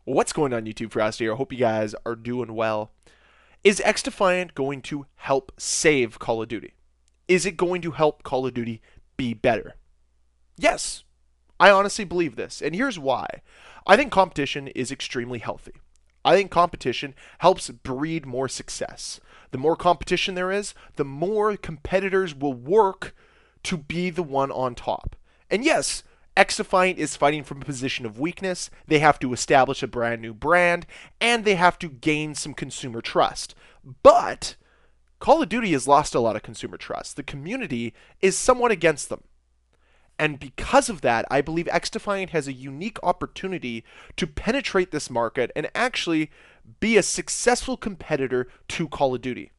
What's going on YouTube? Ferocity here. I hope you guys are doing well. Is XDefiant going to help save Call of Duty? Is it going to help Call of Duty be better? Yes, I honestly believe this, and here's why. I think competition is extremely healthy. I think competition helps breed more success. The more competition there is, the more competitors will work to be the one on top. And yes, XDefiant is fighting from a position of weakness. They have to establish a brand new brand, and they have to gain some consumer trust. But Call of Duty has lost a lot of consumer trust. The community is somewhat against them. And because of that, I believe XDefiant has a unique opportunity to penetrate this market and actually be a successful competitor to Call of Duty.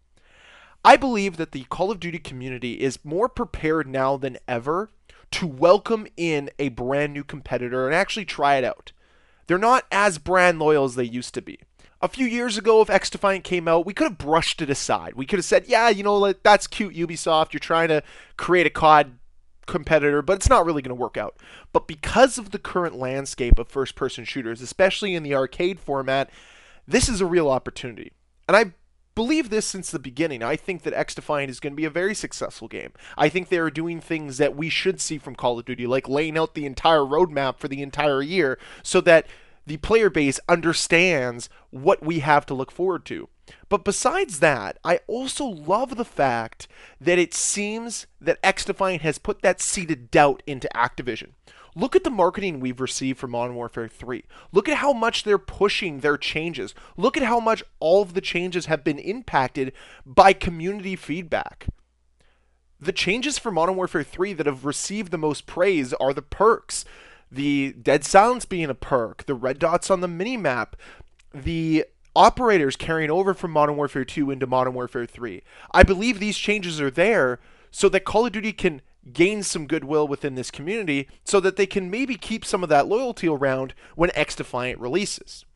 I believe that the Call of Duty community is more prepared now than ever to welcome in a brand new competitor and actually try it out. They're not as brand loyal as they used to be. A few years ago, if XDefiant came out, we could have brushed it aside. We could have said, yeah, that's cute, Ubisoft. You're trying to create a COD competitor, but it's not really going to work out. But because of the current landscape of first-person shooters, especially in the arcade format, this is a real opportunity. And I believe this since the beginning. I think that XDefiant is going to be a very successful game. I think they are doing things that we should see from Call of Duty, like laying out the entire roadmap for the entire year so that the player base understands what we have to look forward to. But besides that, I also love the fact that it seems that XDefiant has put that seed of doubt into Activision. Look at the marketing we've received for Modern Warfare 3. Look at how much they're pushing their changes. Look at how much all of the changes have been impacted by community feedback. The changes for Modern Warfare 3 that have received the most praise are the perks. The dead silence being a perk, the red dots on the minimap, the operators carrying over from Modern Warfare 2 into Modern Warfare 3. I believe these changes are there so that Call of Duty can gain some goodwill within this community so that they can maybe keep some of that loyalty around when XDefiant releases.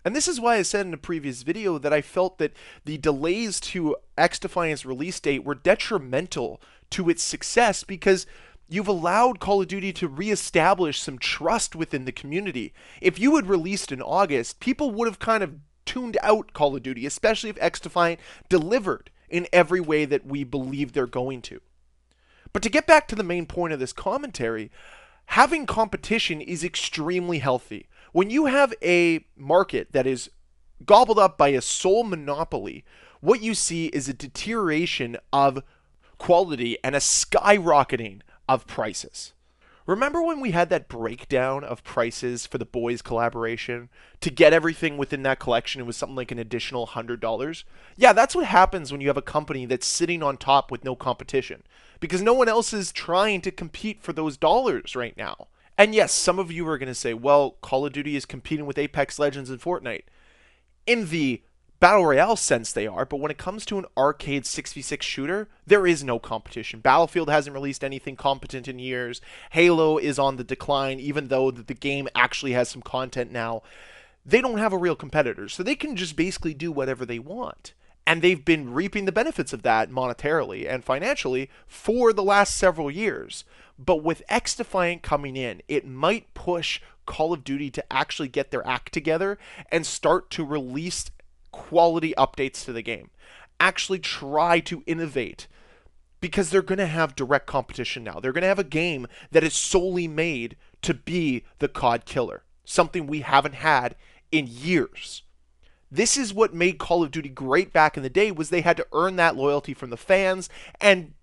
And this is why I said in a previous video that I felt that the delays to XDefiant's release date were detrimental to its success because you've allowed Call of Duty to reestablish some trust within the community. If you had released in August, people would have kind of tuned out Call of Duty, especially if XDefiant delivered in every way that we believe they're going to. But to get back to the main point of this commentary, having competition is extremely healthy. When you have a market that is gobbled up by a sole monopoly, what you see is a deterioration of quality and a skyrocketing of prices. Remember when we had that breakdown of prices for the Boys collaboration? To get everything within that collection, it was something like an additional $100. Yeah, that's what happens when you have a company that's sitting on top with no competition. Because no one else is trying to compete for those dollars right now. And yes, some of you are going to say, well, Call of Duty is competing with Apex Legends and Fortnite. In the Battle Royale sense they are, but when it comes to an arcade 6v6 shooter, there is no competition. Battlefield hasn't released anything competent in years. Halo is on the decline, even though the game actually has some content now. They don't have a real competitor, so they can just basically do whatever they want. And they've been reaping the benefits of that monetarily and financially for the last several years. But with XDefiant coming in, it might push Call of Duty to actually get their act together and start to release quality updates to the game. Actually try to innovate because they're going to have direct competition now. They're going to have a game that is solely made to be the COD killer, something we haven't had in years. This is what made Call of Duty great back in the day, was they had to earn that loyalty from the fans, and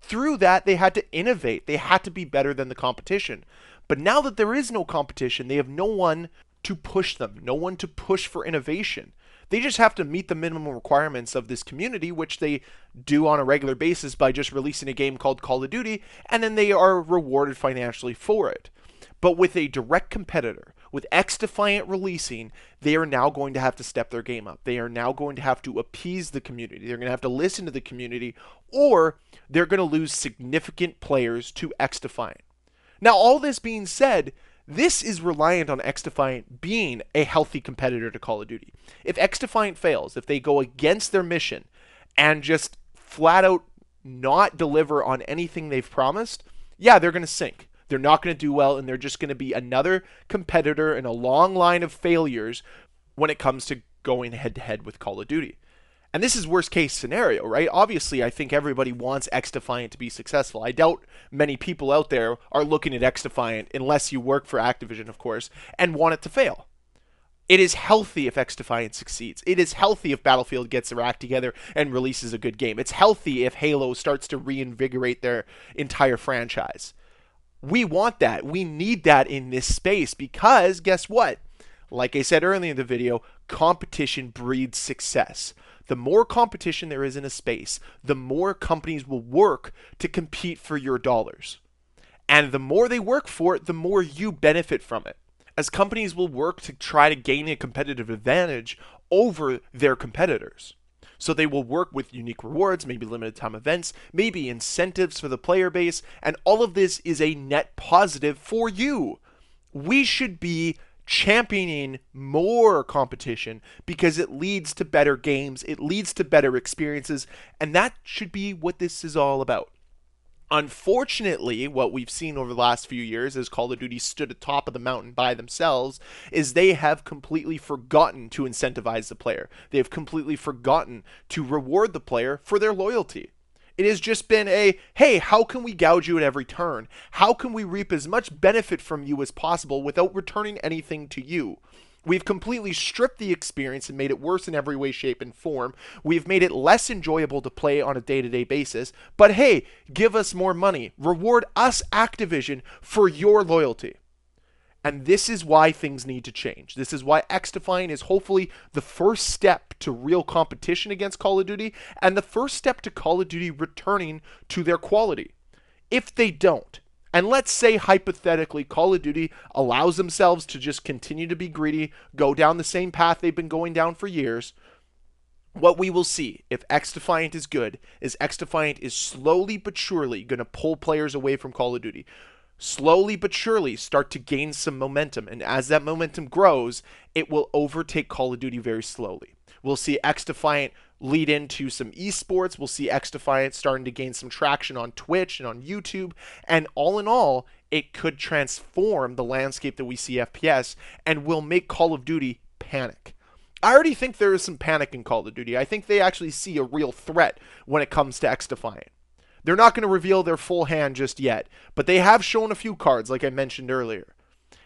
through that they had to innovate. They had to be better than the competition. But now that there is no competition, they have no one to push them, no one to push for innovation. They just have to meet the minimum requirements of this community, which they do on a regular basis by just releasing a game called Call of Duty, and then they are rewarded financially for it. But with a direct competitor, with XDefiant releasing, they are now going to have to step their game up. They are now going to have to appease the community. They're going to have to listen to the community, or they're going to lose significant players to XDefiant. Now, all this being said, this is reliant on XDefiant being a healthy competitor to Call of Duty. If XDefiant fails, if they go against their mission and just flat out not deliver on anything they've promised, yeah, they're going to sink. They're not going to do well, and they're just going to be another competitor in a long line of failures when it comes to going head to head with Call of Duty. And this is worst case scenario, right? Obviously, I think everybody wants XDefiant to be successful. I doubt many people out there are looking at XDefiant, unless you work for Activision, of course, and want it to fail. It is healthy if XDefiant succeeds. It is healthy if Battlefield gets their act together and releases a good game. It's healthy if Halo starts to reinvigorate their entire franchise. We want that. We need that in this space because guess what? Like I said earlier in the video, competition breeds success. The more competition there is in a space, the more companies will work to compete for your dollars. And the more they work for it, the more you benefit from it. As companies will work to try to gain a competitive advantage over their competitors. So they will work with unique rewards, maybe limited time events, maybe incentives for the player base, and all of this is a net positive for you. We should be championing more competition because it leads to better games, it leads to better experiences, and that should be what this is all about. Unfortunately, what we've seen over the last few years as Call of Duty stood atop of the mountain by themselves is they have completely forgotten to incentivize the player. They have completely forgotten to reward the player for their loyalty. It has just been a, hey, how can we gouge you at every turn? How can we reap as much benefit from you as possible without returning anything to you? We've completely stripped the experience and made it worse in every way, shape, and form. We've made it less enjoyable to play on a day-to-day basis. But hey, give us more money. Reward us, Activision, for your loyalty. And this is why things need to change. This is why XDefiant is hopefully the first step to real competition against Call of Duty and the first step to Call of Duty returning to their quality. If they don't, and let's say hypothetically Call of Duty allows themselves to just continue to be greedy, go down the same path they've been going down for years, what we will see if XDefiant is good is XDefiant is slowly but surely going to pull players away from Call of Duty. Slowly but surely start to gain some momentum, and as that momentum grows, it will overtake Call of Duty very slowly. We'll see XDefiant lead into some esports. We'll see XDefiant starting to gain some traction on Twitch and on YouTube, and all in all, it could transform the landscape that we see FPS and will make Call of Duty panic. I already think there is some panic in Call of Duty. I think they actually see a real threat when it comes to XDefiant. They're not going to reveal their full hand just yet, but they have shown a few cards, like I mentioned earlier.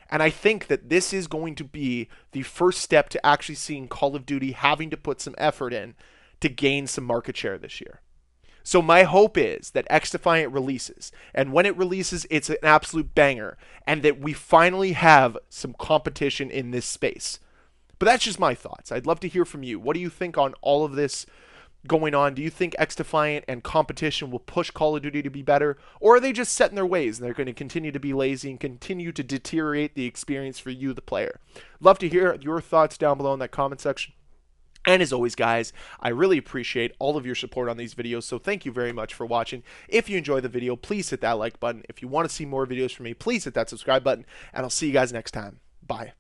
And I think that this is going to be the first step to actually seeing Call of Duty having to put some effort in to gain some market share this year. So my hope is that XDefiant releases, and when it releases, it's an absolute banger, and that we finally have some competition in this space. But that's just my thoughts. I'd love to hear from you. What do you think on all of this going on? Do you think XDefiant and competition will push Call of Duty to be better, or are they just set in their ways and they're going to continue to be lazy and continue to deteriorate the experience for you, the player? Love to hear your thoughts down below in that comment section. And as always, guys, I really appreciate all of your support on these videos, so thank you very much for watching. If you enjoyed the video, please hit that like button. If you want to see more videos from me, please hit that subscribe button, and I'll see you guys next time. Bye.